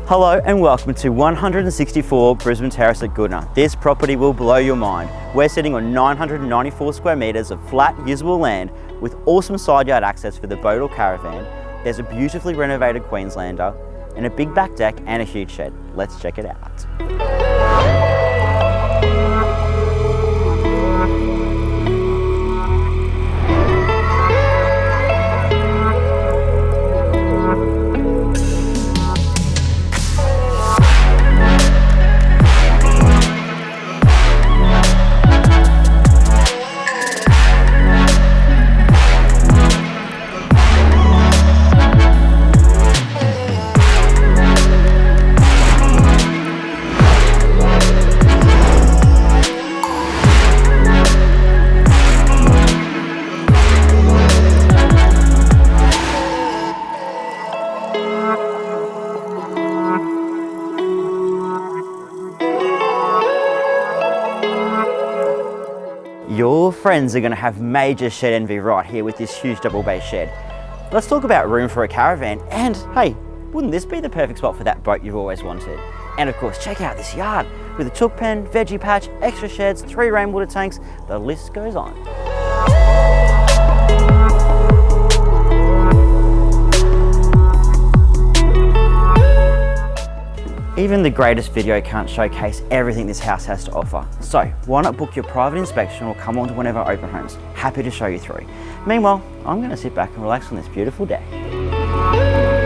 Hello and welcome to 164 Brisbane Terrace at Goodna. This property will blow your mind. We're sitting on 994 square metres of flat usable land with awesome side yard access for the boat or caravan. There's a beautifully renovated Queenslander and a big back deck and a huge shed. Let's check it out. Your friends are going to have major shed envy right here with this huge double bay shed. Let's talk about room for a caravan, and hey, wouldn't this be the perfect spot for that boat you've always wanted? And of course, check out this yard with a chook pen, veggie patch, extra sheds, 3 rainwater tanks, the list goes on. Even the greatest video can't showcase everything this house has to offer. So why not book your private inspection or come on to one of our open homes. Happy to show you through. Meanwhile, I'm going to sit back and relax on this beautiful day.